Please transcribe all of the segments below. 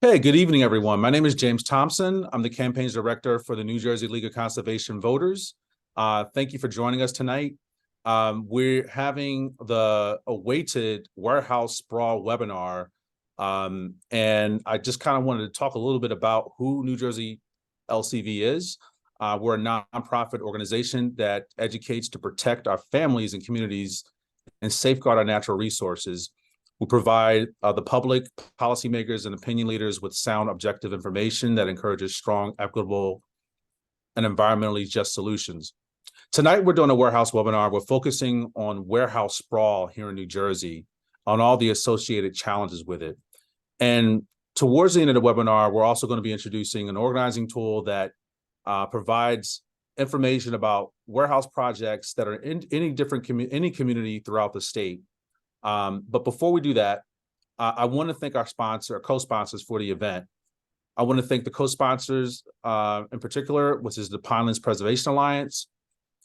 Hey, good evening, everyone. My name is James Thompson. I'm the campaigns director for the New Jersey League of Conservation Voters. Thank you for joining us tonight. We're having the awaited warehouse sprawl webinar. And I just kind of wanted to talk a little bit about who New Jersey LCV is. We're a nonprofit organization that educates to protect our families and communities and safeguard our natural resources. We provide the public, policymakers, and opinion leaders with sound, objective information that encourages strong, equitable, and environmentally just solutions. Tonight, we're doing a warehouse webinar. We're focusing on warehouse sprawl here in New Jersey, on all the associated challenges with it. And towards the end of the webinar, we're also going to be introducing an organizing tool that provides information about warehouse projects that are in any community throughout the state. But before we do that, I want to thank our co-sponsors for the event. I want to thank the co-sponsors in particular, which is the Highlands Preservation Alliance,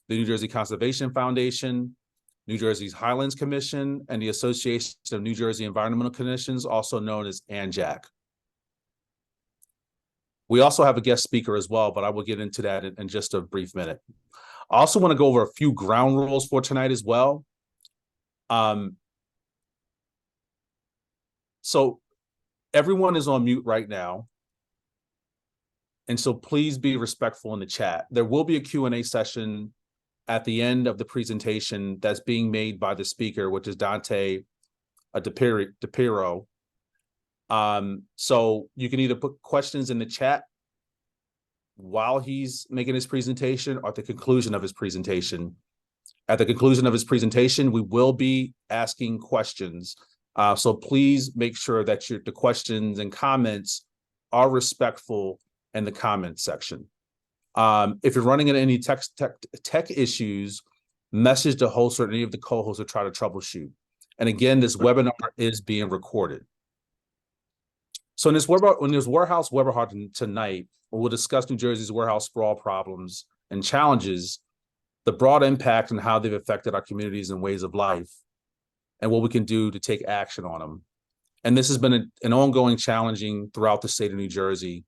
the New Jersey Conservation Foundation, New Jersey's Highlands Commission, and the Association of New Jersey Environmental Commissions, also known as ANJAC. We also have a guest speaker as well, but I will get into that in just a brief minute. I also want to go over a few ground rules for tonight as well. So everyone is on mute right now. And so please be respectful in the chat. There will be a Q&A session at the end of the presentation that's being made by the speaker, which is Dante Dipirro. So you can either put questions in the chat while he's making his presentation or at the conclusion of his presentation. At the conclusion of his presentation, we will be asking questions. So please make sure that the questions and comments are respectful in the comment section. If you're running into any tech issues, message the host or any of the co-hosts to try to troubleshoot. And again, this webinar is being recorded. So in this warehouse webinar tonight, we'll discuss New Jersey's warehouse sprawl problems and challenges, the broad impact and how they've affected our communities and ways of life, and what we can do to take action on them. And this has been an ongoing challenging throughout the state of New Jersey.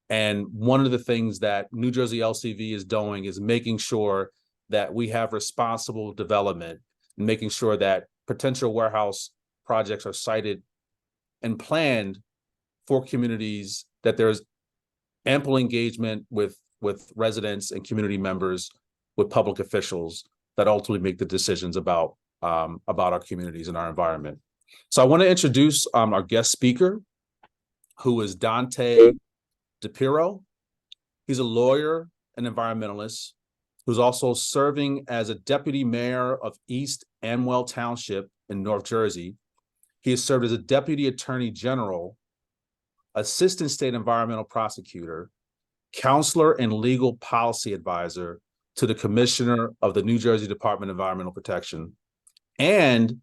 And one of the things that New Jersey LCV is doing is making sure that we have responsible development and making sure that potential warehouse projects are cited and planned for communities, that there's ample engagement with residents and community members, with public officials that ultimately make the decisions about our communities and our environment. So I want to introduce our guest speaker, who is Dante Dipirro. He's a lawyer and environmentalist who's also serving as a deputy mayor of East Amwell Township in North Jersey. He has served as a deputy attorney general, assistant state environmental prosecutor, counselor and legal policy advisor to the commissioner of the New Jersey Department of Environmental Protection, and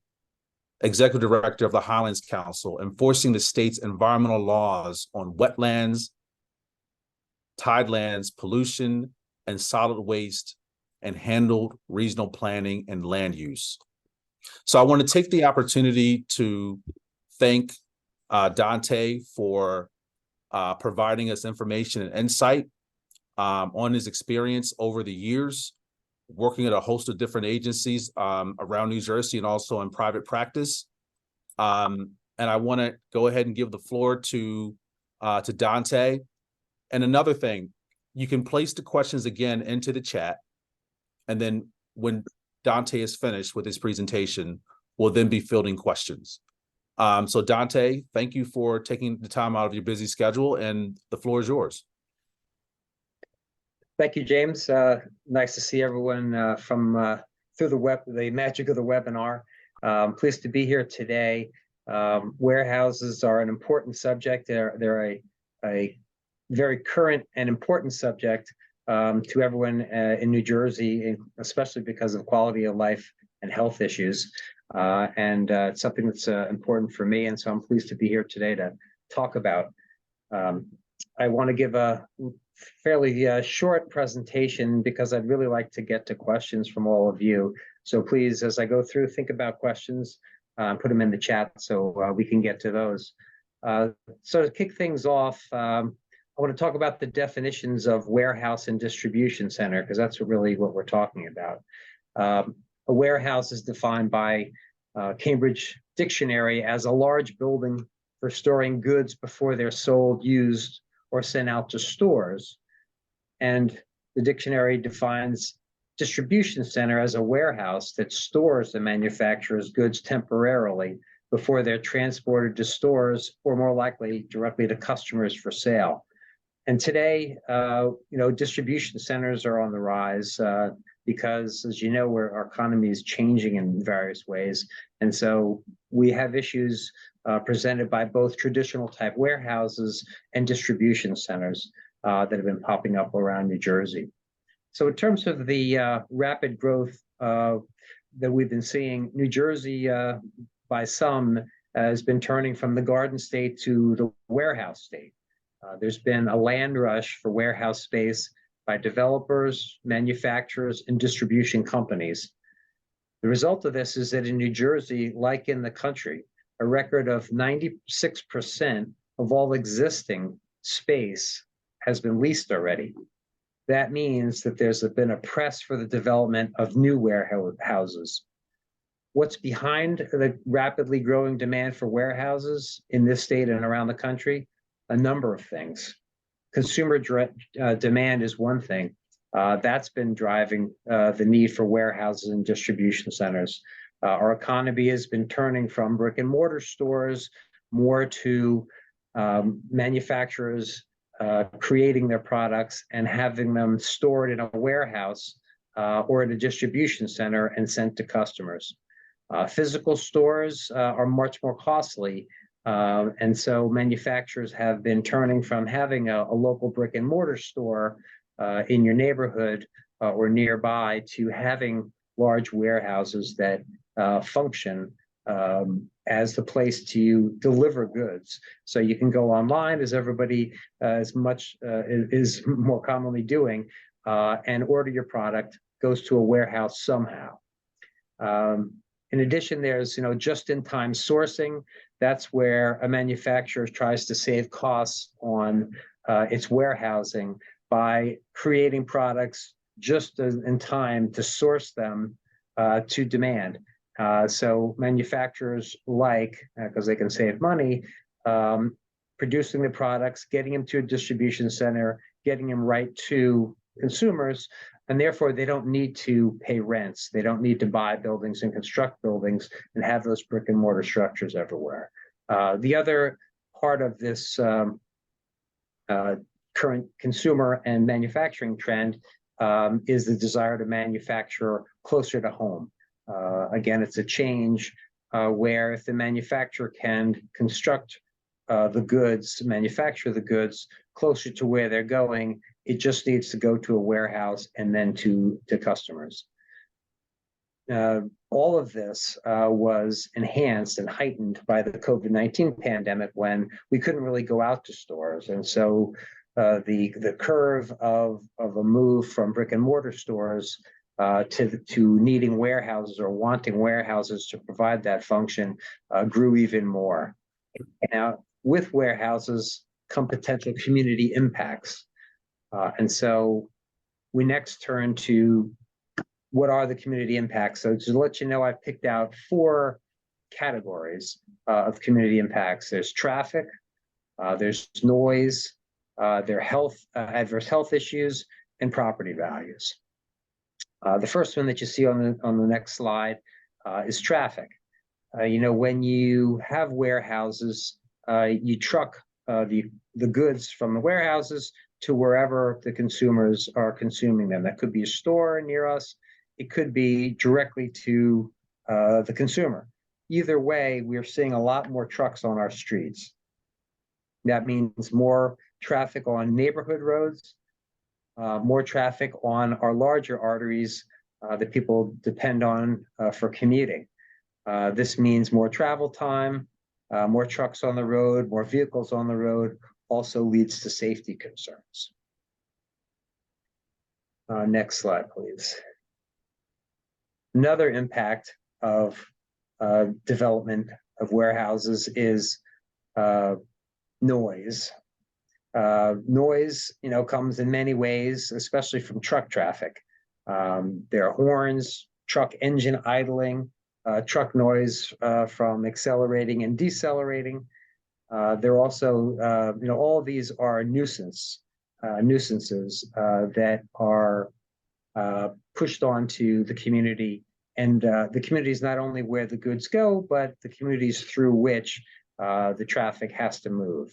executive director of the Highlands Council, enforcing the state's environmental laws on wetlands, tidelands, pollution, and solid waste, and handled regional planning and land use. So I want to take the opportunity to thank Dante for providing us information and insight on his experience over the years, working at a host of different agencies around New Jersey and also in private practice. And I want to go ahead and give the floor to Dante. And another thing, you can place the questions again into the chat. And then when Dante is finished with his presentation, we'll then be fielding questions. So Dante, thank you for taking the time out of your busy schedule, and the floor is yours. Thank you, James. Nice to see everyone from through the magic of the webinar. Pleased to be here today. Warehouses are an important subject. They're a very current and important subject to everyone in New Jersey, especially because of quality of life and health issues. And it's something that's important for me, and so I'm pleased to be here today to talk about. I want to give a fairly short presentation because I'd really like to get to questions from all of you. So please, as I go through, think about questions, put them in the chat so we can get to those. So to kick things off, I want to talk about the definitions of warehouse and distribution center, because that's really what we're talking about. A warehouse is defined by Cambridge Dictionary as a large building for storing goods before they're sold, used, or sent out to stores. And the dictionary defines distribution center as a warehouse that stores the manufacturer's goods temporarily before they're transported to stores, or more likely directly to customers for sale. And today, distribution centers are on the rise because, as you know, our economy is changing in various ways. And so we have issues presented by both traditional type warehouses and distribution centers that have been popping up around New Jersey. So in terms of the rapid growth that we've been seeing, New Jersey, by some, has been turning from the garden state to the warehouse state. There's been a land rush for warehouse space by developers, manufacturers, and distribution companies. The result of this is that in New Jersey, like in the country, a record of 96% of all existing space has been leased already. That means that there's been a press for the development of new warehouses. What's behind the rapidly growing demand for warehouses in this state and around the country? A number of things. Consumer demand is one thing. That's been driving the need for warehouses and distribution centers. Our economy has been turning from brick and mortar stores more to manufacturers creating their products and having them stored in a warehouse or in a distribution center and sent to customers. Physical stores are much more costly. And so manufacturers have been turning from having a local brick and mortar store in your neighborhood or nearby to having large warehouses that function as the place to deliver goods. So you can go online, as everybody is more commonly doing, and order your product, goes to a warehouse somehow. In addition, there's just-in-time sourcing. That's where a manufacturer tries to save costs on its warehousing by creating products just in time to source them to demand. So manufacturers because they can save money, producing the products, getting them to a distribution center, getting them right to consumers, and therefore they don't need to pay rents. They don't need to buy buildings and construct buildings and have those brick and mortar structures everywhere. The other part of this current consumer and manufacturing trend is the desire to manufacture closer to home. Again, it's a change where if the manufacturer can construct the goods, manufacture the goods closer to where they're going, it just needs to go to a warehouse and then to customers. All of this was enhanced and heightened by the COVID-19 pandemic when we couldn't really go out to stores. And so the curve of a move from brick and mortar stores to needing warehouses or wanting warehouses to provide that function grew even more. Now, with warehouses come potential community impacts. And so we next turn to what are the community impacts. So to let you know, I've picked out 4 categories of community impacts. There's traffic, there's noise, there are adverse health issues, and property values. The first one that you see on the next slide is traffic. When you have warehouses, you truck the goods from the warehouses to wherever the consumers are consuming them. That could be a store near us. It could be directly to the consumer. Either way, we're seeing a lot more trucks on our streets. That means more traffic on neighborhood roads, more traffic on our larger arteries that people depend on for commuting. This means more travel time, more trucks on the road, more vehicles on the road, also leads to safety concerns. Next slide, please. Another impact of development of warehouses is noise. Noise, comes in many ways, especially from truck traffic. There are horns, truck engine idling, truck noise from accelerating and decelerating. There are also, all of these are nuisances that are pushed onto the community. And the community is not only where the goods go, but the communities through which the traffic has to move.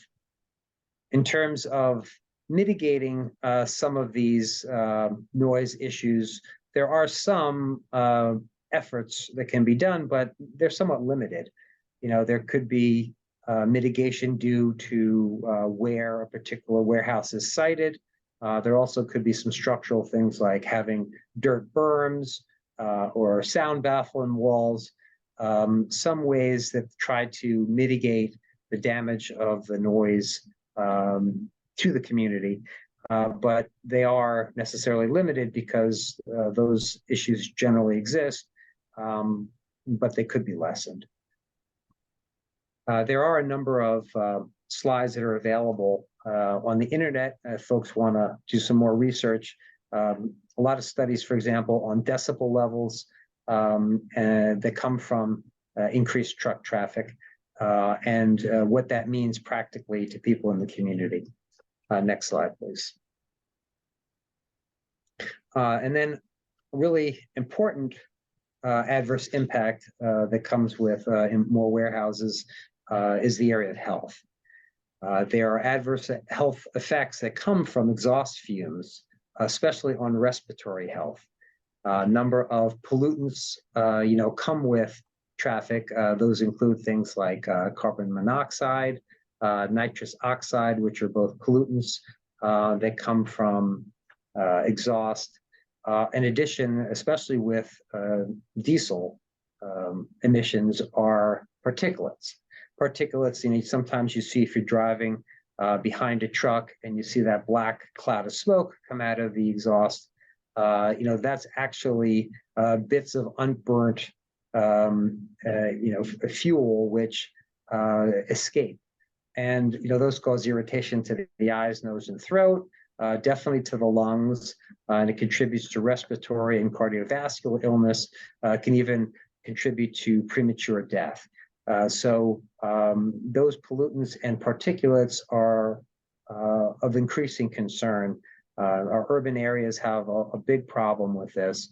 In terms of mitigating some of these noise issues, there are some efforts that can be done, but they're somewhat limited. There could be mitigation due to where a particular warehouse is sited. There also could be some structural things like having dirt berms or sound baffling walls, some ways that try to mitigate the damage of the noise to the community, but they are necessarily limited because those issues generally exist, but they could be lessened. There are a number of slides that are available on the internet if folks want to do some more research. A lot of studies, for example, on decibel levels that come from increased truck traffic and what that means practically to people in the community. Next slide, please. And then really important adverse impact that comes with in more warehouses is the area of health. There are adverse health effects that come from exhaust fumes, especially on respiratory health. A number of pollutants, come with traffic. Those include things like carbon monoxide, nitrous oxide, which are both pollutants that come from exhaust. In addition, especially with diesel emissions, are particulates. Particulates, sometimes you see if you're driving behind a truck and you see that black cloud of smoke come out of the exhaust. That's actually bits of unburnt, fuel which escape. And, those cause irritation to the eyes, nose, and throat, definitely to the lungs, and it contributes to respiratory and cardiovascular illness, can even contribute to premature death. So those pollutants and particulates are of increasing concern. Our urban areas have a big problem with this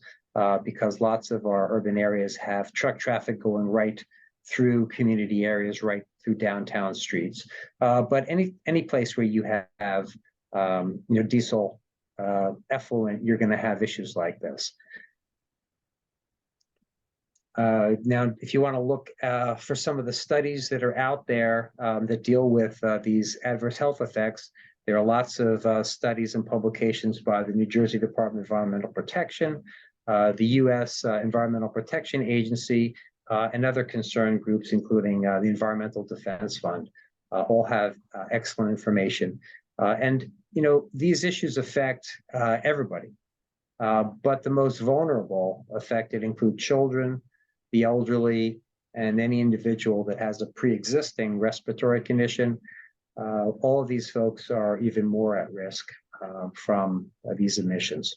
because lots of our urban areas have truck traffic going right through community areas, right through downtown streets. But any place where you have diesel effluent, you're going to have issues like this. Now, if you want to look for some of the studies that are out there that deal with these adverse health effects, there are lots of studies and publications by the New Jersey Department of Environmental Protection, the U.S. Environmental Protection Agency, and other concerned groups, including the Environmental Defense Fund, all have excellent information. And these issues affect everybody, but the most vulnerable affected include children, the elderly, and any individual that has a pre-existing respiratory condition. All of these folks are even more at risk from these emissions.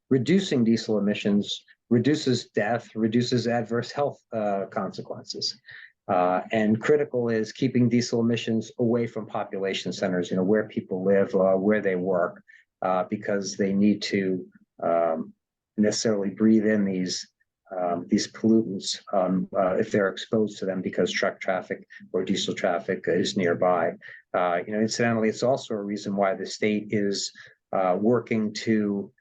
Reducing diesel emissions reduces death, reduces adverse health consequences. And critical is keeping diesel emissions away from population centers, where people live, where they work, because they need to necessarily breathe in these pollutants if they're exposed to them because truck traffic or diesel traffic is nearby. Incidentally, it's also a reason why the state is working to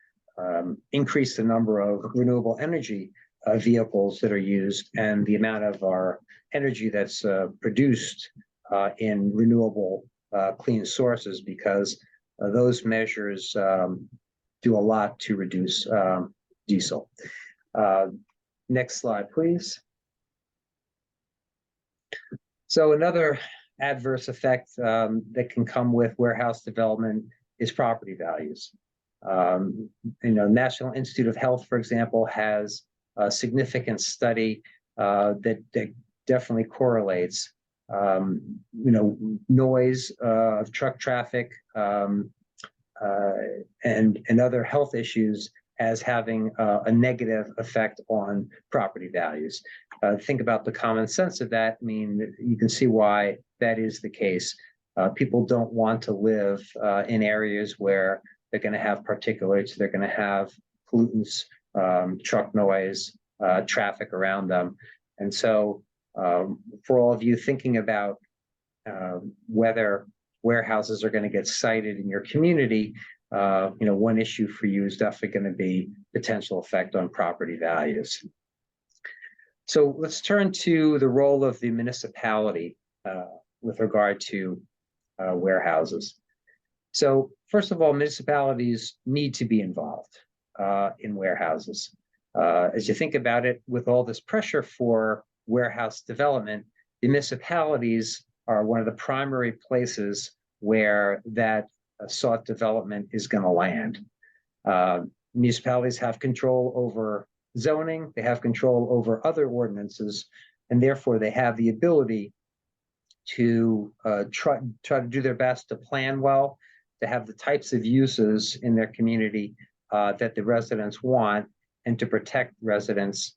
increase the number of renewable energy vehicles that are used and the amount of our energy that's produced in renewable clean sources, because those measures do a lot to reduce diesel. Next slide, please. So another adverse effect that can come with warehouse development is property values. National Institute of Health, for example, has a significant study that definitely correlates noise of truck traffic, and other health issues as having a negative effect on property values. Think about the common sense of that. I mean, you can see why that is the case. People don't want to live in areas where they're going to have particulates, they're going to have pollutants, truck noise, traffic around them. And so for all of you thinking about whether warehouses are going to get sited in your community, one issue for you is definitely going to be potential effect on property values. So let's turn to the role of the municipality with regard to warehouses. So first of all, municipalities need to be involved in warehouses. As you think about it, with all this pressure for warehouse development, the municipalities are one of the primary places where that sought development is going to land. Municipalities have control over zoning, they have control over other ordinances, and therefore they have the ability to try to do their best to plan well, to have the types of uses in their community that the residents want, and to protect residents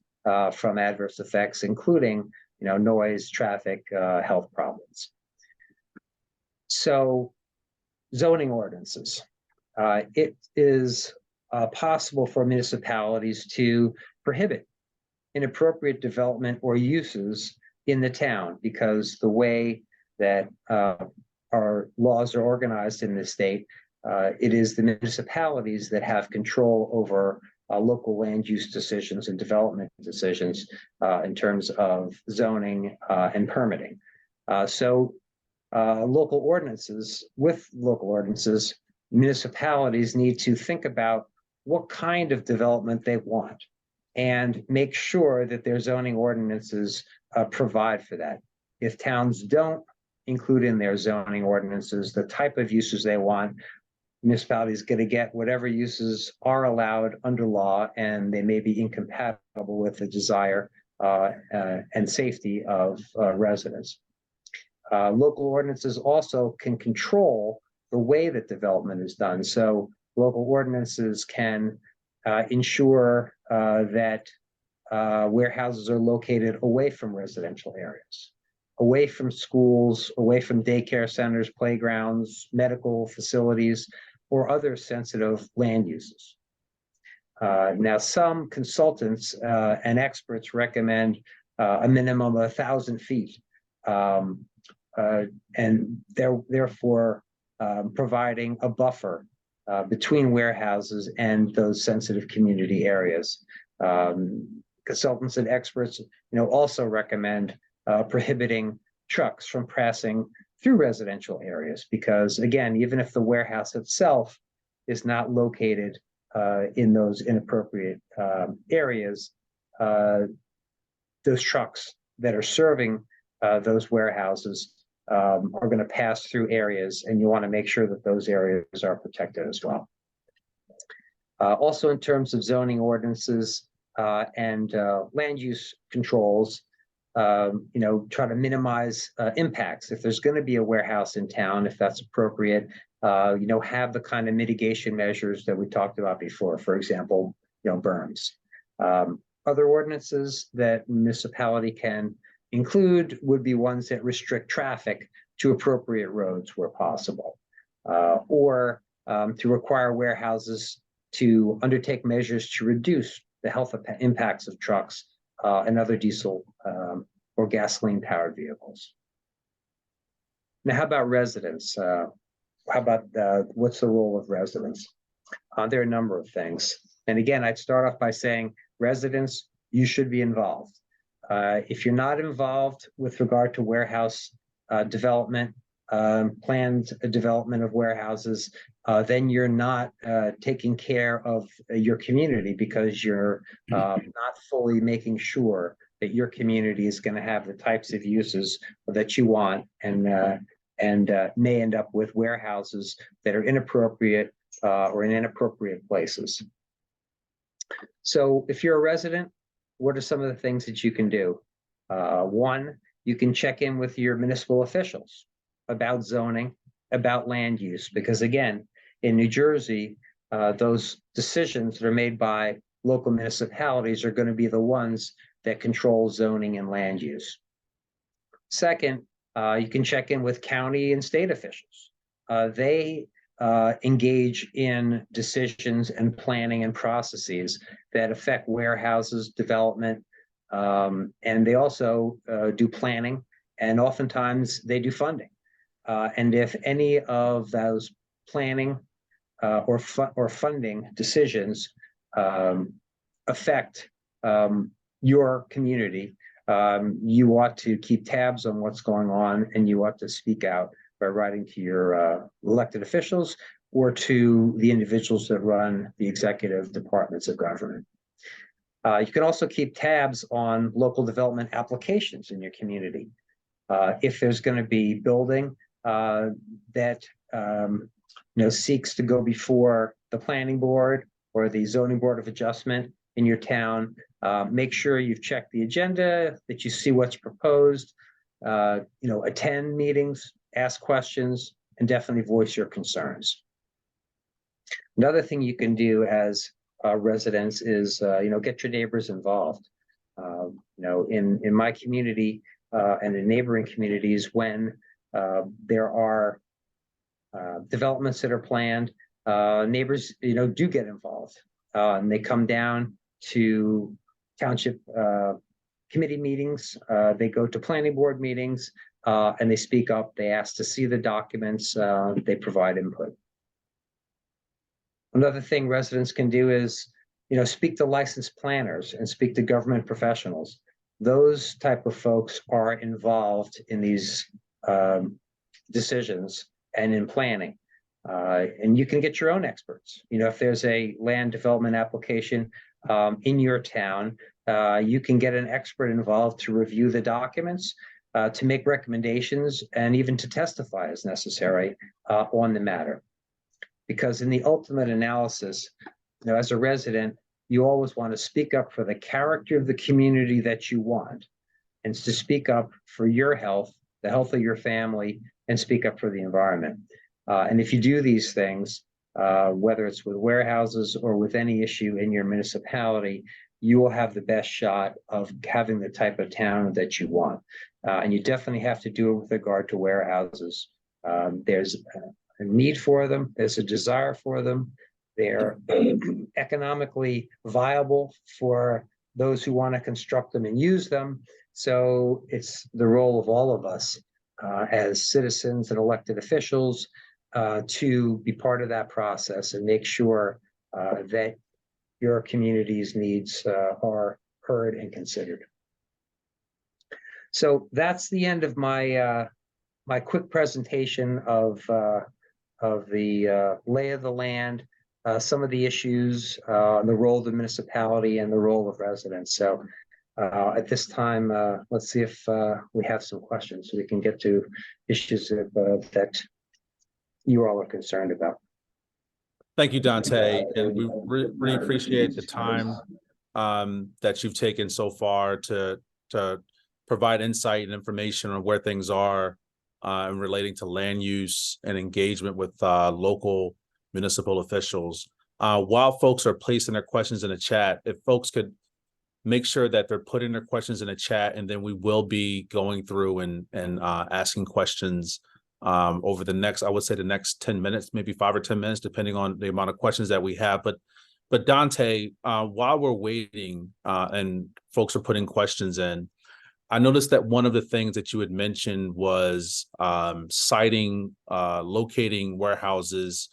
from adverse effects, including noise, traffic, health problems. So zoning ordinances. It is possible for municipalities to prohibit inappropriate development or uses in the town, because the way that our laws are organized in the state, it is the municipalities that have control over local land use decisions and development decisions in terms of zoning and permitting. Local ordinances, municipalities need to think about what kind of development they want and make sure that their zoning ordinances provide for that. If towns don't include in their zoning ordinances the type of uses they want, municipalities going to get whatever uses are allowed under law, and they may be incompatible with the desire and safety of residents. Local ordinances also can control the way that development is done. So local ordinances can ensure that warehouses are located away from residential areas, away from schools, away from daycare centers, playgrounds, medical facilities, or other sensitive land uses. Now, some consultants and experts recommend a minimum of 1,000 feet, and therefore providing a buffer between warehouses and those sensitive community areas. Consultants and experts, also recommend prohibiting trucks from passing through residential areas, because again, even if the warehouse itself is not located in those inappropriate areas, those trucks that are serving those warehouses are going to pass through areas, and you want to make sure that those areas are protected as well. Also, in terms of zoning ordinances and land use controls, try to minimize impacts. If there's going to be a warehouse in town, if that's appropriate, have the kind of mitigation measures that we talked about before. For example, berms. Other ordinances that municipality can include would be ones that restrict traffic to appropriate roads where possible, or to require warehouses to undertake measures to reduce the health impacts of trucks and other diesel or gasoline-powered vehicles. Now, how about residents? How about what's the role of residents? There are a number of things. And again, I'd start off by saying, residents, you should be involved. If you're not involved with regard to warehouse development, planned development of warehouses, then you're not taking care of your community, because you're not fully making sure that your community is going to have the types of uses that you want, and may end up with warehouses that are inappropriate or in inappropriate places. So if you're a resident, what are some of the things that you can do? One, you can check in with your municipal officials about zoning, about land use, because again, in New Jersey, those decisions that are made by local municipalities are going to be the ones that control zoning and land use. Second, you can check in with county and state officials. They engage in decisions and planning and processes that affect warehouses, development, and they also do planning, and oftentimes they do funding. And if any of those planning or funding decisions affect your community, you ought to keep tabs on what's going on, and you ought to speak out by writing to your elected officials or to the individuals that run the executive departments of government. You can also keep tabs on local development applications in your community. If there's going to be building that seeks to go before the planning board or the zoning board of adjustment in your town, make sure you've checked the agenda, that you see what's proposed, attend meetings, ask questions, and definitely voice your concerns. Another thing you can do as residents is, get your neighbors involved. In my community and in neighboring communities, when there are developments that are planned, neighbors, do get involved, and they come down to township committee meetings. They go to planning board meetings, and they speak up. They ask to see the documents. They provide input. Another thing residents can do is, speak to licensed planners and speak to government professionals. Those type of folks are involved in these decisions and in planning. And you can get your own experts. If there's a land development application in your town, you can get an expert involved to review the documents, to make recommendations, and even to testify as necessary on the matter. Because in the ultimate analysis, as a resident, you always want to speak up for the character of the community that you want, and to speak up for your health, the health of your family, and speak up for the environment. And if you do these things, whether it's with warehouses or with any issue in your municipality, you will have the best shot of having the type of town that you want. And you definitely have to do it with regard to warehouses. There's a need for them. There's a desire for them. They're economically viable for those who want to construct them and use them. So it's the role of all of us as citizens and elected officials to be part of that process and make sure that your community's needs are heard and considered. So that's the end of my my quick presentation of the lay of the land, some of the issues, the role of the municipality, and the role of residents. So at this time, let's see if we have some questions so we can get to issues that you all are concerned about. Thank you, Dante, and we really appreciate the time that you've taken so far to provide insight and information on where things are relating to land use and engagement with local municipal officials. While folks are placing their questions in the chat, if folks could make sure that they're putting their questions in the chat, and then we will be going through and asking questions over the next, I would say the next 10 minutes, maybe 5 or 10 minutes, depending on the amount of questions that we have. But Dante, while we're waiting and folks are putting questions in, I noticed that one of the things that you had mentioned was citing, locating warehouses,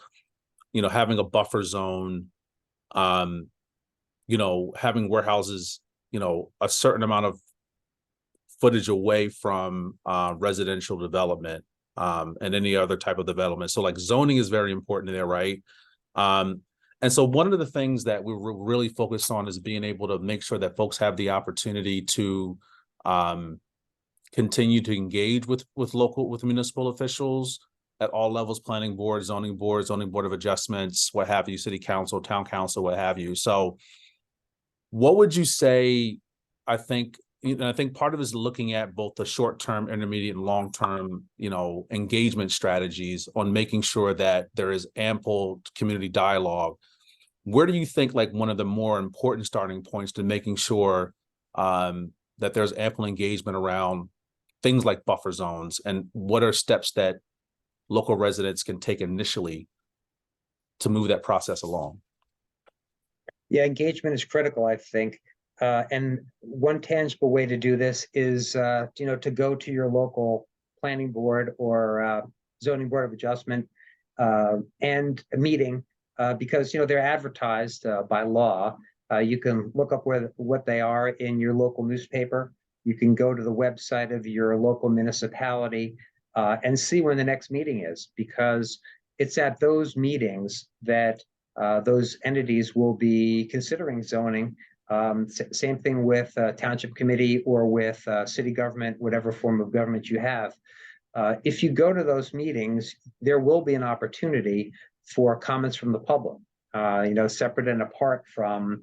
having a buffer zone, having warehouses, a certain amount of footage away from residential development and any other type of development. So like zoning is very important there, right? And so one of the things that we're really focused on is being able to make sure that folks have the opportunity to continue to engage with municipal officials at all levels, planning board, zoning board of adjustments, what have you, city council, town council, what have you. So what would you say, I think, I think part of it is looking at both the short-term, intermediate, and long-term, engagement strategies on making sure that there is ample community dialogue. Where do you think like one of the more important starting points to making sure that there's ample engagement around things like buffer zones, and what are steps that local residents can take initially to move that process along? Yeah, engagement is critical, I think. And one tangible way to do this is, to go to your local planning board or zoning board of adjustment and a meeting, because, they're advertised by law. You can look up what they are in your local newspaper. You can go to the website of your local municipality and see when the next meeting is, because it's at those meetings that those entities will be considering zoning. Same thing with township committee or with city government, whatever form of government you have. If you go to those meetings, there will be an opportunity for comments from the public, separate and apart from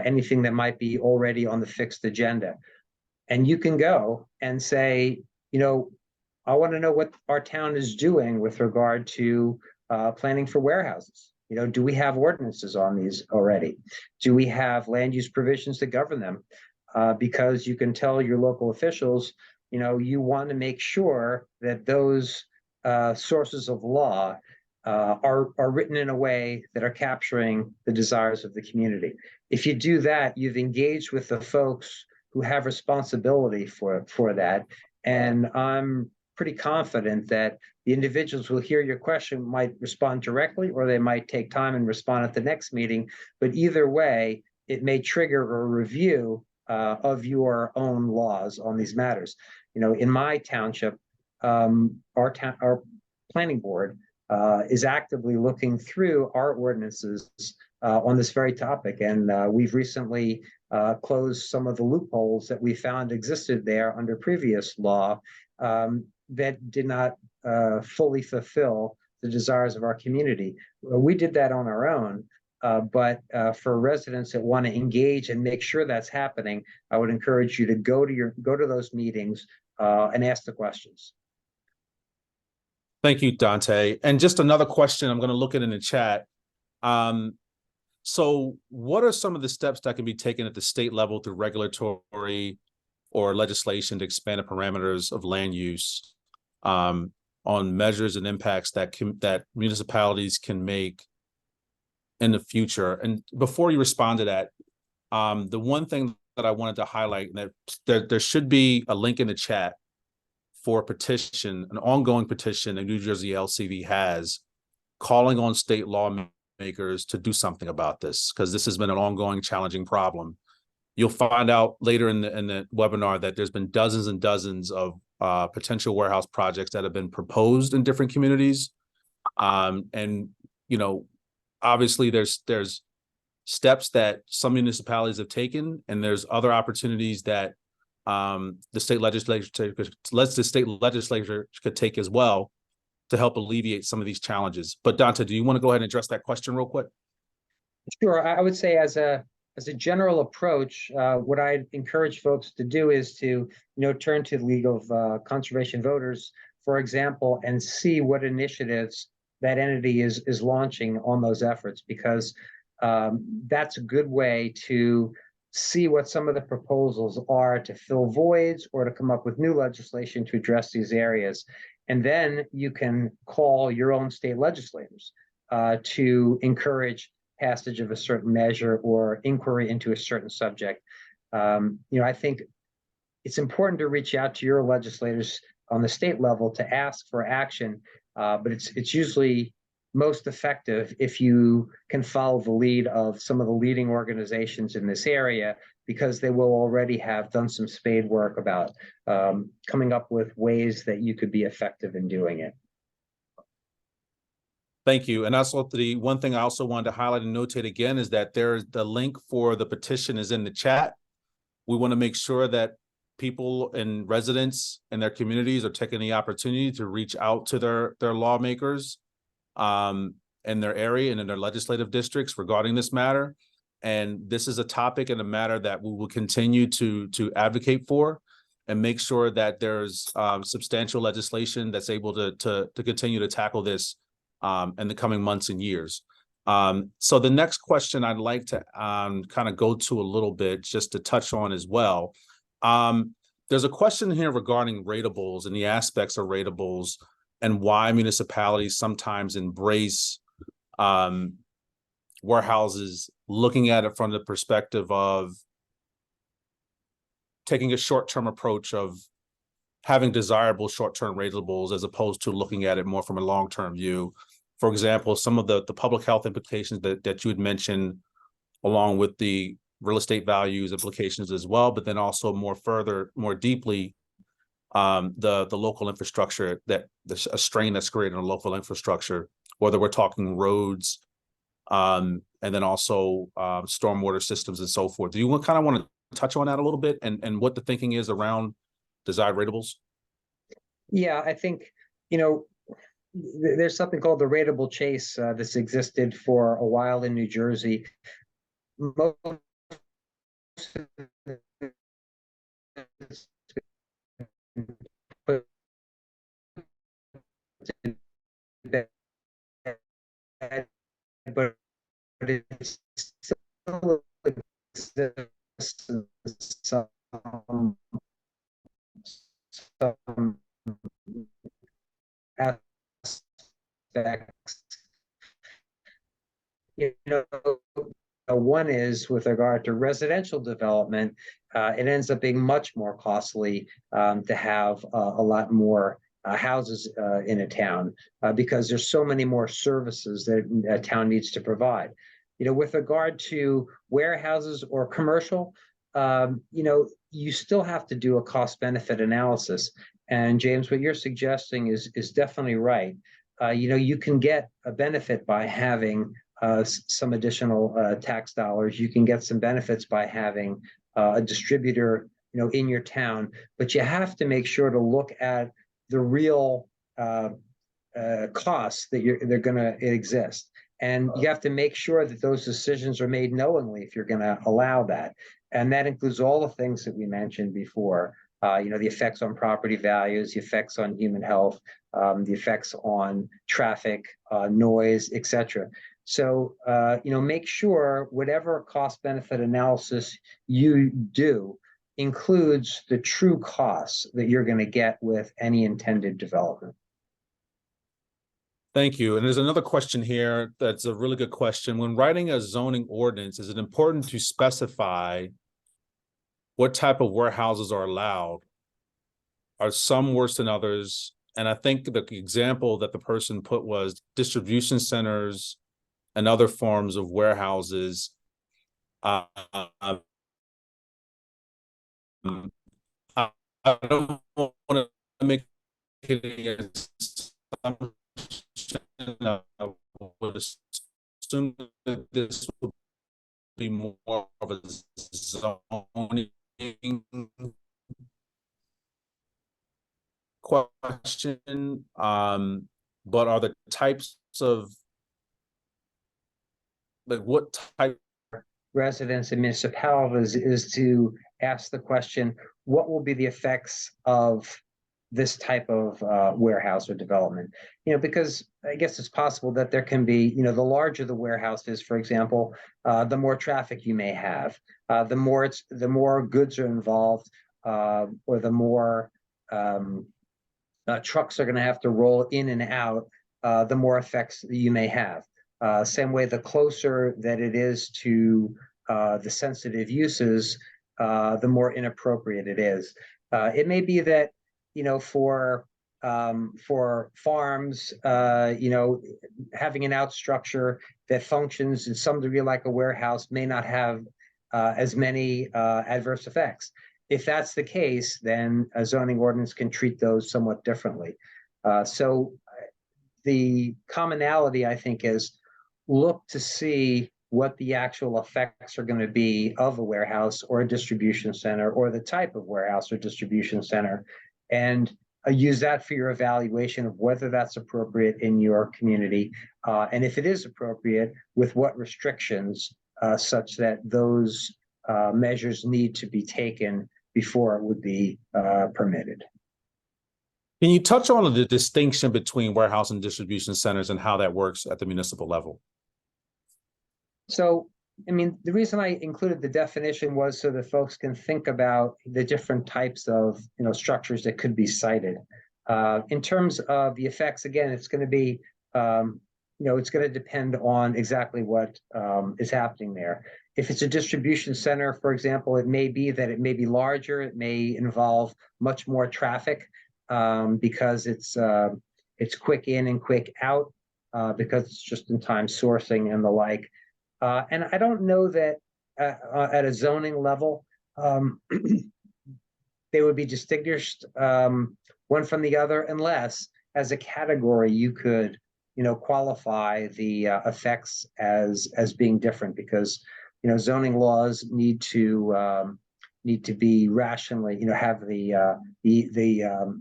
anything that might be already on the fixed agenda. And you can go and say, I want to know what our town is doing with regard to planning for warehouses. Do we have ordinances on these already? Do we have land use provisions to govern them? Because you can tell your local officials, you want to make sure that those sources of law are written in a way that are capturing the desires of the community. If you do that, you've engaged with the folks who have responsibility for that. And I'm pretty confident that the individuals who will hear your question might respond directly, or they might take time and respond at the next meeting. But either way, it may trigger a review of your own laws on these matters. In my township, our planning board is actively looking through our ordinances on this very topic. And we've recently closed some of the loopholes that we found existed there under previous law that did not fully fulfill the desires of our community. We did that on our own, but for residents that want to engage and make sure that's happening, I would encourage you to go to those meetings and ask the questions. Thank you, Dante. And just another question, I'm going to look at in the chat. So what are some of the steps that can be taken at the state level through regulatory or legislation to expand the parameters of land use on measures and impacts that municipalities can make in the future? And before you respond to that, the one thing that I wanted to highlight, that there should be a link in the chat for a petition, an ongoing petition that New Jersey LCV has, calling on state lawmakers to do something about this, because this has been an ongoing challenging problem. You'll find out later in the webinar that there's been dozens and dozens of potential warehouse projects that have been proposed in different communities. And, obviously there's steps that some municipalities have taken, and there's other opportunities that the state legislature could take as well to help alleviate some of these challenges. But Dante, do you want to go ahead and address that question real quick? Sure. I would say as a general approach, what I'd encourage folks to do is to, turn to the League of Conservation Voters, for example, and see what initiatives that entity is launching on those efforts, because that's a good way to see what some of the proposals are to fill voids or to come up with new legislation to address these areas. And then you can call your own state legislators to encourage passage of a certain measure or inquiry into a certain subject. I think it's important to reach out to your legislators on the state level to ask for action, but it's usually most effective if you can follow the lead of some of the leading organizations in this area, because they will already have done some spade work about coming up with ways that you could be effective in doing it. Thank you. And also, the one thing I also wanted to highlight and notate again is that the link for the petition is in the chat. We want to make sure that people and residents in their communities are taking the opportunity to reach out to their lawmakers in their area and in their legislative districts regarding this matter. And this is a topic and a matter that we will continue to advocate for and make sure that there's substantial legislation that's able to continue to tackle this in the coming months and years. So the next question I'd like to kind of go to a little bit, just to touch on as well. There's a question here regarding ratables and the aspects of ratables and why municipalities sometimes embrace warehouses, looking at it from the perspective of taking a short-term approach of having desirable short-term ratables as opposed to looking at it more from a long-term view. For example, some of the public health implications that you had mentioned, along with the real estate values implications as well, but then also more deeply, the local infrastructure, that a strain that's created on local infrastructure, whether we're talking roads, and then also stormwater systems and so forth. Do you kind of want to touch on that a little bit and what the thinking is around desired ratables? Yeah, I think, there's something called the ratable chase that's existed for a while in New Jersey. Most but it still exists in some aspects. One is with regard to residential development, it ends up being much more costly to have a lot more houses in a town because there's so many more services that a town needs to provide. With regard to warehouses or commercial, you still have to do a cost-benefit analysis. And James, what you're suggesting is definitely right. You can get a benefit by having some additional tax dollars. You can get some benefits by having a distributor, in your town, but you have to make sure to look at the real costs that they're going to exist. And you have to make sure that those decisions are made knowingly if you're going to allow that. And that includes all the things that we mentioned before, the effects on property values, the effects on human health, the effects on traffic, noise, etc. So, make sure whatever cost-benefit analysis you do includes the true costs that you're going to get with any intended development. Thank you. And there's another question here that's a really good question. When writing a zoning ordinance, is it important to specify what type of warehouses are allowed? Are some worse than others? And I think the example that the person put was distribution centers and other forms of warehouses. I don't want to make it I would assume that this would be more of a zoning question, but are the types of, like, what type residents and municipalities is to ask the question, what will be the effects of this type of warehouse or development? Because I guess it's possible that there can be, the larger the warehouse is, for example, the more traffic you may have, the more goods are involved, or the more trucks are going to have to roll in and out, the more effects you may have. Same way, the closer that it is to the sensitive uses, the more inappropriate it is. It may be that, for farms, having an out structure that functions in some degree like a warehouse may not have as many adverse effects. If that's the case, then a zoning ordinance can treat those somewhat differently. So the commonality, I think, is look to see what the actual effects are going to be of a warehouse or a distribution center or the type of warehouse or distribution center, and use that for your evaluation of whether that's appropriate in your community. And if it is appropriate, with what restrictions such that those measures need to be taken before it would be permitted. Can you touch on the distinction between warehouse and distribution centers and how that works at the municipal level? So, I mean, the reason I included the definition was so that folks can think about the different types of, structures that could be cited. In terms of the effects, again, it's going to be, it's going to depend on exactly what is happening there. If it's a distribution center, for example, it may be that it may be larger. It may involve much more traffic because it's quick in and quick out because it's just in time sourcing and the like. And I don't know that at a zoning level, they would be distinguished one from the other, unless as a category you could, qualify the effects as being different, because zoning laws need to be rationally, have the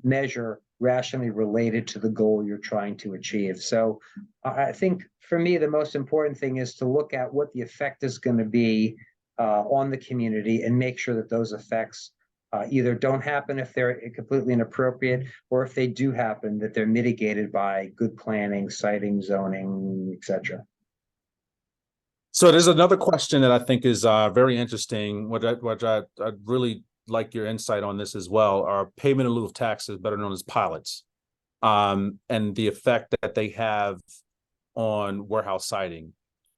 measure rationally related to the goal you're trying to achieve. So I think for me, the most important thing is to look at what the effect is going to be on the community and make sure that those effects either don't happen if they're completely inappropriate, or if they do happen, that they're mitigated by good planning, siting, zoning, etc. So there's another question that I think is very interesting, which I'd really like your insight on this as well, are payment in lieu of taxes, better known as pilots, and the effect that they have on warehouse siting.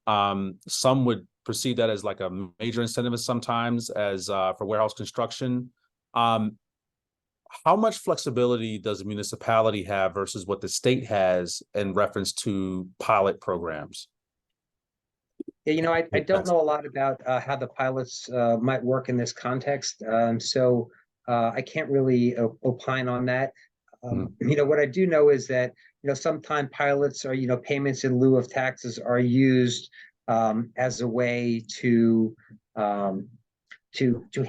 Some would perceive that as like a major incentive sometimes as for warehouse construction. How much flexibility does a municipality have versus what the state has in reference to pilot programs? Yeah, I don't know a lot about how the pilots might work in this context, so I can't really opine on that. What I do know is that sometimes pilots are payments in lieu of taxes are used as a way to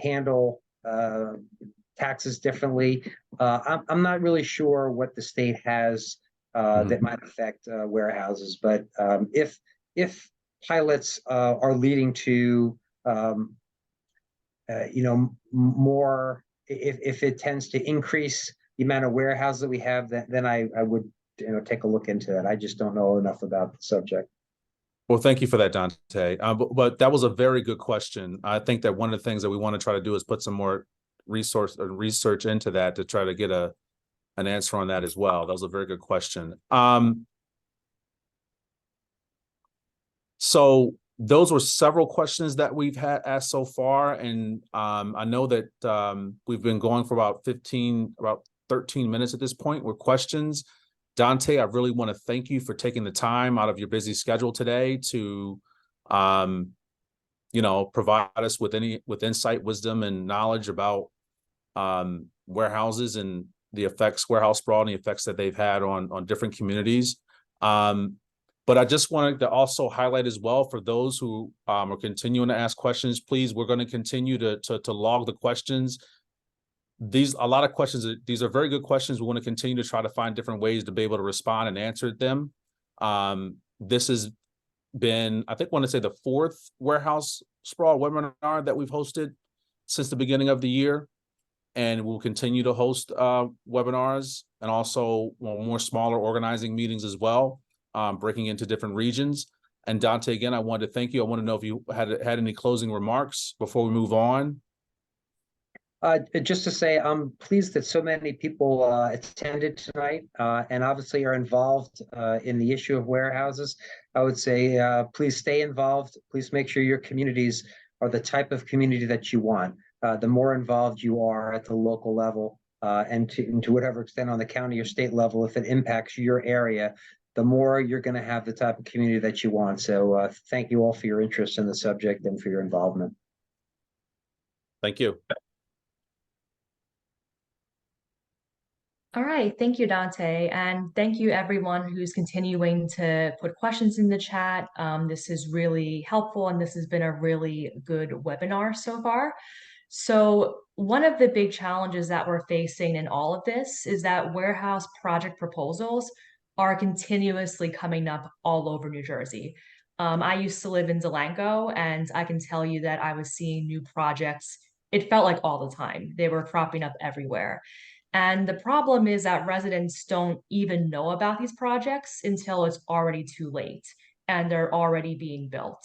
handle taxes differently. I'm not really sure what the state has that might affect warehouses, but if pilots are leading to more, if it tends to increase the amount of warehouses that we have, then I would take a look into that. I just don't know enough about the subject. Well, thank you for that, Dante. But that was a very good question. I think that one of the things that we want to try to do is put some more research into that to try to get an answer on that as well. That was a very good question. So those were several questions that we've had asked so far, and I know that we've been going for about 13 minutes at this point with questions. Dante, I really want to thank you for taking the time out of your busy schedule today to, provide us with insight, wisdom, and knowledge about warehouses and the effects, warehouse sprawl, and the effects that they've had on different communities. But I just wanted to also highlight as well, for those who are continuing to ask questions, please, we're going to continue to log the questions. These are very good questions. We want to continue to try to find different ways to be able to respond and answer them. This has been, I want to say, the 4th warehouse sprawl webinar that we've hosted since the beginning of the year. And we'll continue to host webinars and also more smaller organizing meetings as well, breaking into different regions. And Dante, again, I wanted to thank you. I want to know if you had any closing remarks before we move on. Just to say, I'm pleased that so many people attended tonight and obviously are involved in the issue of warehouses. I would say, please stay involved. Please make sure your communities are the type of community that you want. The more involved you are at the local level and to whatever extent on the county or state level, if it impacts your area, the more you're going to have the type of community that you want. So thank you all for your interest in the subject and for your involvement. Thank you. All right, thank you, Dante, and thank you everyone who's continuing to put questions in the chat. This is really helpful, and this has been a really good webinar so far. So one of the big challenges that we're facing in all of this is that warehouse project proposals are continuously coming up all over New Jersey. I used to live in Delanco, and I can tell you that I was seeing new projects. It felt like all the time. They were cropping up everywhere. And the problem is that residents don't even know about these projects until it's already too late and they're already being built.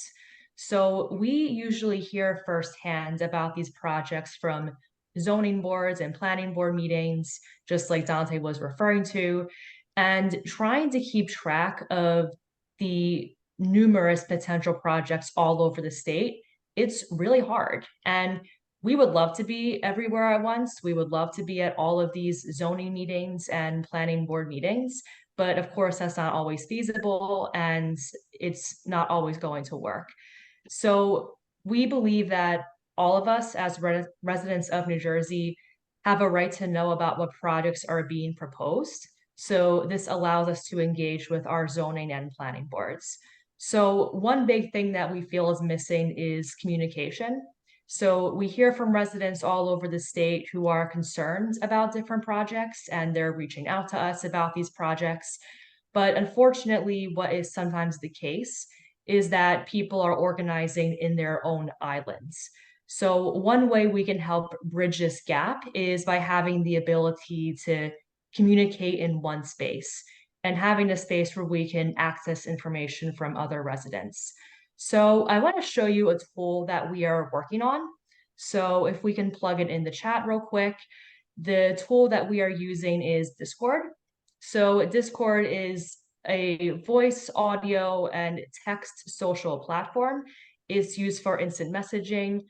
So we usually hear firsthand about these projects from zoning boards and planning board meetings, just like Dante was referring to, and trying to keep track of the numerous potential projects all over the state, it's really hard. And we would love to be everywhere at once. We would love to be at all of these zoning meetings and planning board meetings. But of course, that's not always feasible and it's not always going to work. So we believe that all of us as residents of New Jersey have a right to know about what projects are being proposed. So this allows us to engage with our zoning and planning boards. So one big thing that we feel is missing is communication. So we hear from residents all over the state who are concerned about different projects and they're reaching out to us about these projects. But unfortunately, what is sometimes the case is that people are organizing in their own islands. So one way we can help bridge this gap is by having the ability to communicate in one space and having a space where we can access information from other residents. So I want to show you a tool that we are working on. So if we can plug it in the chat real quick, the tool that we are using is Discord. So Discord is a voice, audio, and text social platform. It's used for instant messaging.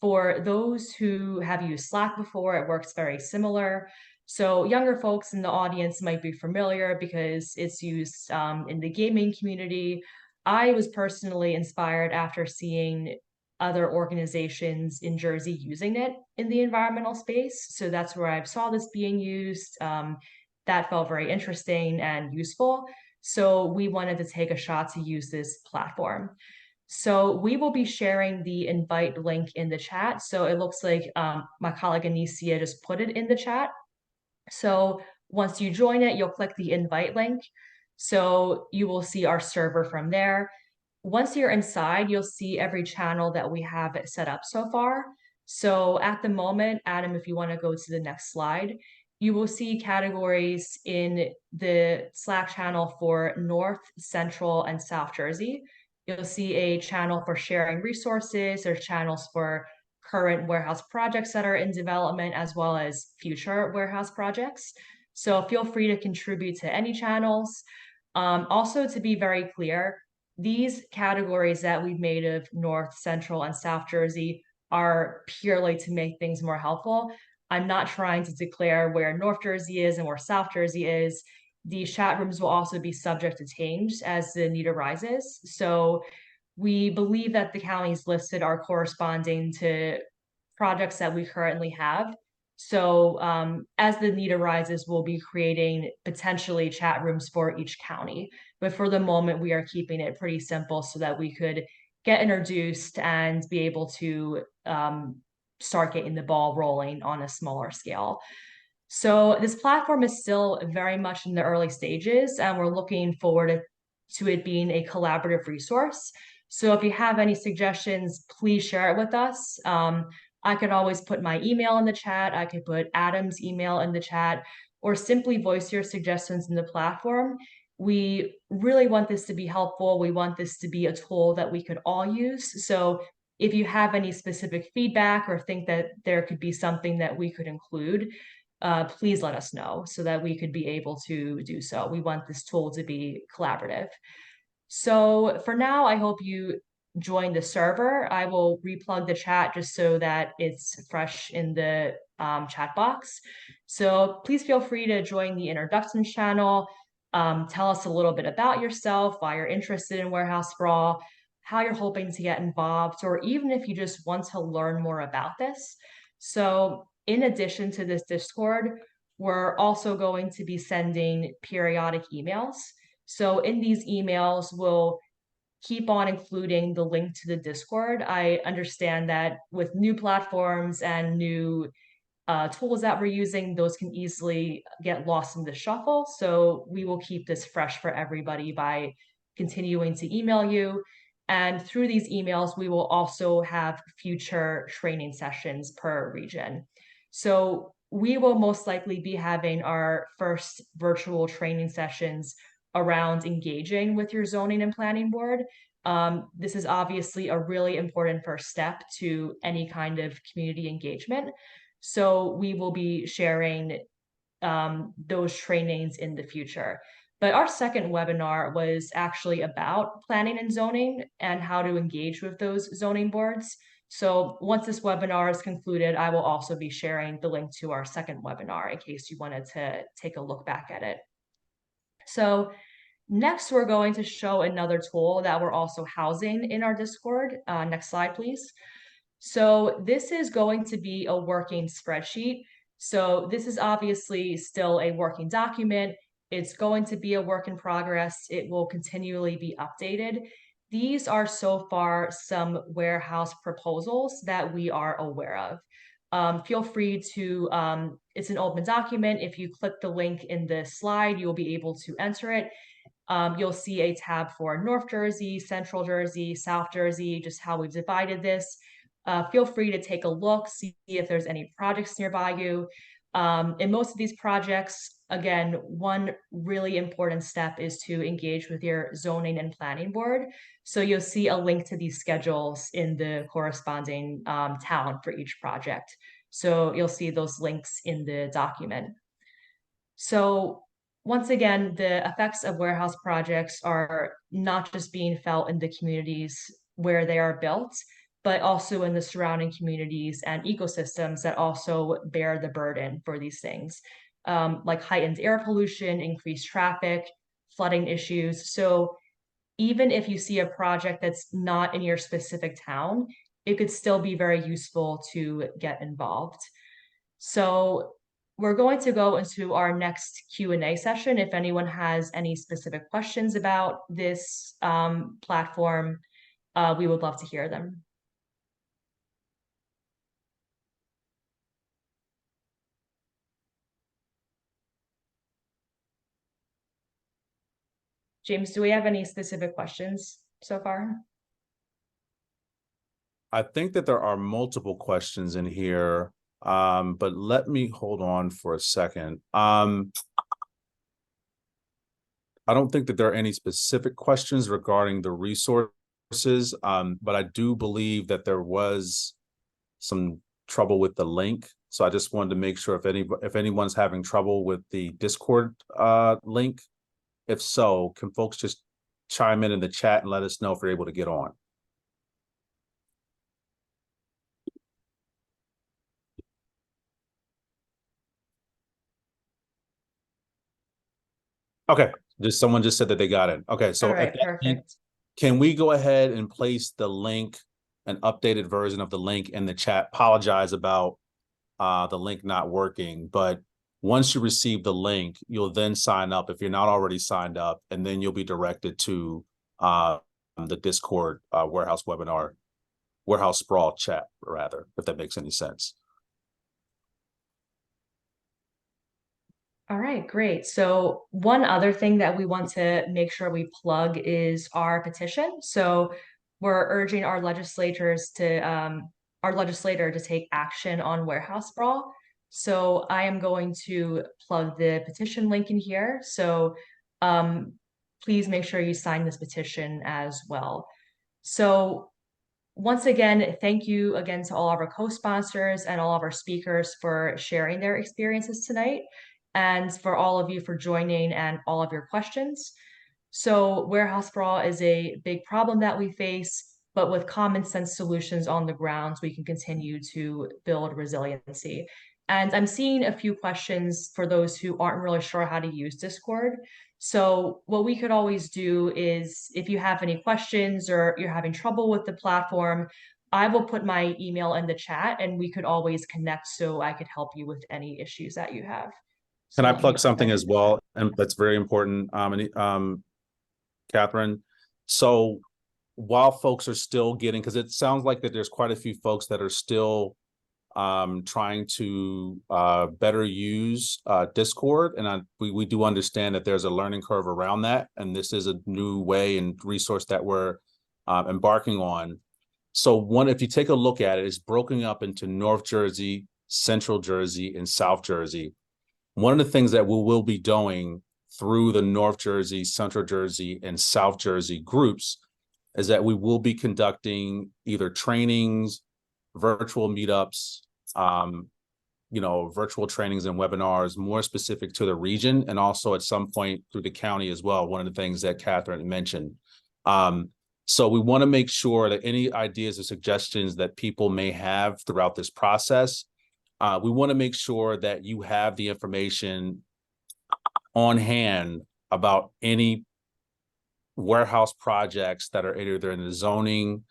For those who have used Slack before, it works very similar. So younger folks in the audience might be familiar because it's used in the gaming community. I was personally inspired after seeing other organizations in Jersey using it in the environmental space. So that's where I saw this being used. That felt very interesting and useful. So we wanted to take a shot to use this platform. So we will be sharing the invite link in the chat. So it looks like my colleague Anicia just put it in the chat. So once you join it, you'll click the invite link. So you will see our server from there. Once you're inside, you'll see every channel that we have set up so far. So at the moment, Adam, if you want to go to the next slide, you will see categories in the Slack channel for North, Central, and South Jersey. You'll see a channel for sharing resources. There's channels for current warehouse projects that are in development, as well as future warehouse projects. So feel free to contribute to any channels. Also, to be very clear, these categories that we've made of North, Central, and South Jersey are purely to make things more helpful. I'm not trying to declare where North Jersey is and where South Jersey is. These chat rooms will also be subject to change as the need arises. So we believe that the counties listed are corresponding to projects that we currently have. So as the need arises, we'll be creating potentially chat rooms for each county. But for the moment, we are keeping it pretty simple so that we could get introduced and be able to start getting the ball rolling on a smaller scale. So this platform is still very much in the early stages, and we're looking forward to it being a collaborative resource. So if you have any suggestions, please share it with us. I could always put my email in the chat. I could put Adam's email in the chat, or simply voice your suggestions in the platform. We really want this to be helpful. We want this to be a tool that we could all use. So if you have any specific feedback or think that there could be something that we could include, please let us know so that we could be able to do so. We want this tool to be collaborative. So for now, I hope you join the server. I will replug the chat just so that it's fresh in the chat box. So please feel free to join the introductions channel. Tell us a little bit about yourself, why you're interested in warehouse sprawl, how you're hoping to get involved, or even if you just want to learn more about this. So in addition to this Discord, we're also going to be sending periodic emails. So in these emails, we'll keep on including the link to the Discord. I understand that with new platforms and new tools that we're using, those can easily get lost in the shuffle. So we will keep this fresh for everybody by continuing to email you. And through these emails, we will also have future training sessions per region. So we will most likely be having our first virtual training sessions around engaging with your zoning and planning board. This is obviously a really important first step to any kind of community engagement. So we will be sharing those trainings in the future. But our second webinar was actually about planning and zoning and how to engage with those zoning boards. So once this webinar is concluded, I will also be sharing the link to our second webinar in case you wanted to take a look back at it. So next, we're going to show another tool that we're also housing in our Discord. Next slide, please. So this is going to be a working spreadsheet. So this is obviously still a working document. It's going to be a work in progress. It will continually be updated. These are so far some warehouse proposals that we are aware of. Feel free to, it's an open document. If you click the link in the slide, you'll be able to enter it. You'll see a tab for North Jersey, Central Jersey, South Jersey, just how we've divided this. Feel free to take a look, see if there's any projects nearby you. In most of these projects, again, one really important step is to engage with your zoning and planning board. So you'll see a link to these schedules in the corresponding town for each project. So you'll see those links in the document. So once again, the effects of warehouse projects are not just being felt in the communities where they are built, but also in the surrounding communities and ecosystems that also bear the burden for these things, like heightened air pollution, increased traffic, flooding issues. So even if you see a project that's not in your specific town, it could still be very useful to get involved. So we're going to go into our next Q&A session. If anyone has any specific questions about this platform, we would love to hear them. James, do we have any specific questions so far? I think that there are multiple questions in here, but let me hold on for a second. I don't think that there are any specific questions regarding the resources, but I do believe that there was some trouble with the link. So I just wanted to make sure if anyone's having trouble with the Discord link, if so, can folks just chime in the chat and let us know if we're able to get on? Okay, someone just said that they got it. Okay, so All right, perfect. Can we go ahead and place the link, an updated version of the link in the chat? Apologize about the link not working, but once you receive the link, you'll then sign up if you're not already signed up, and then you'll be directed to the Discord warehouse Sprawl chat, rather, if that makes any sense. All right, great. So one other thing that we want to make sure we plug is our petition. So we're urging our legislator to take action on warehouse sprawl. So I am going to plug the petition link in here. So please make sure you sign this petition as well. So once again, thank you again to all of our co-sponsors and all of our speakers for sharing their experiences tonight, and for all of you for joining and all of your questions. So warehouse sprawl is a big problem that we face, but with common sense solutions on the ground, we can continue to build resiliency. And I'm seeing a few questions for those who aren't really sure how to use Discord. So what we could always do is, if you have any questions or you're having trouble with the platform, I will put my email in the chat and we could always connect so I could help you with any issues that you have. Can I plug something as well? And that's very important, Catherine. So while folks are still getting, because it sounds like that there's quite a few folks that are still trying to better use Discord, and we do understand that there's a learning curve around that, and this is a new way and resource that we're embarking on. So if you take a look at it, it's broken up into North Jersey, Central Jersey, and South Jersey. One of the things that we will be doing through the North Jersey, Central Jersey, and South Jersey groups is that we will be conducting either trainings, virtual meetups, virtual trainings and webinars more specific to the region, and also at some point through the county as well. One of the things that Catherine mentioned. So we want to make sure that any ideas or suggestions that people may have throughout this process, we want to make sure that you have the information on hand about any warehouse projects that are either in the zoning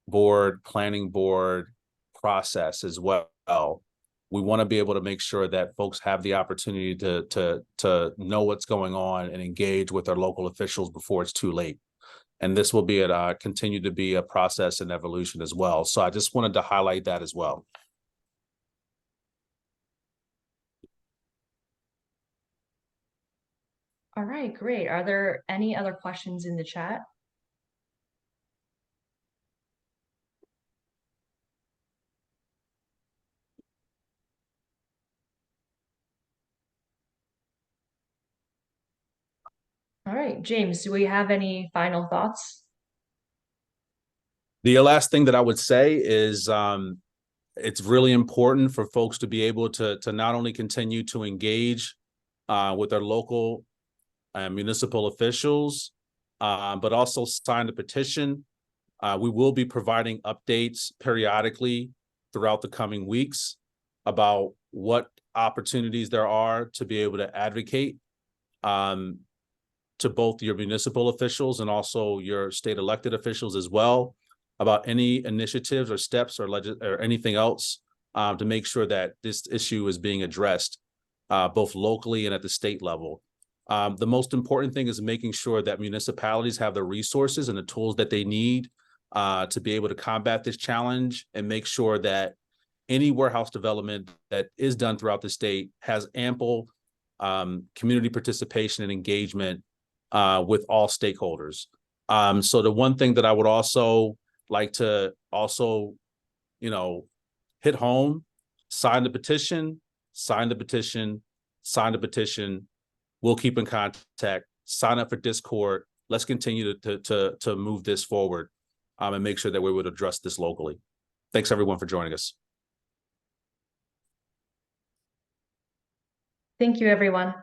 board, planning board process as well. We want to be able to make sure that folks have the opportunity to know what's going on and engage with their local officials before it's too late. And this will be continue to be a process and evolution as well. So I just wanted to highlight that as well. All right, great. Are there any other questions in the chat? All right, James, do we have any final thoughts? The last thing that I would say is it's really important for folks to be able to not only continue to engage with their local municipal officials, but also sign the petition. We will be providing updates periodically throughout the coming weeks about what opportunities there are to be able to advocate to both your municipal officials and also your state elected officials as well about any initiatives or steps or anything else to make sure that this issue is being addressed both locally and at the state level. The most important thing is making sure that municipalities have the resources and the tools that they need to be able to combat this challenge and make sure that any warehouse development that is done throughout the state has ample community participation and engagement with all stakeholders. So the one thing that I would also like to hit home, sign the petition, sign the petition, sign the petition. We'll keep in contact, sign up for Discord. Let's continue to move this forward and make sure that we would address this locally. Thanks everyone for joining us. Thank you, everyone.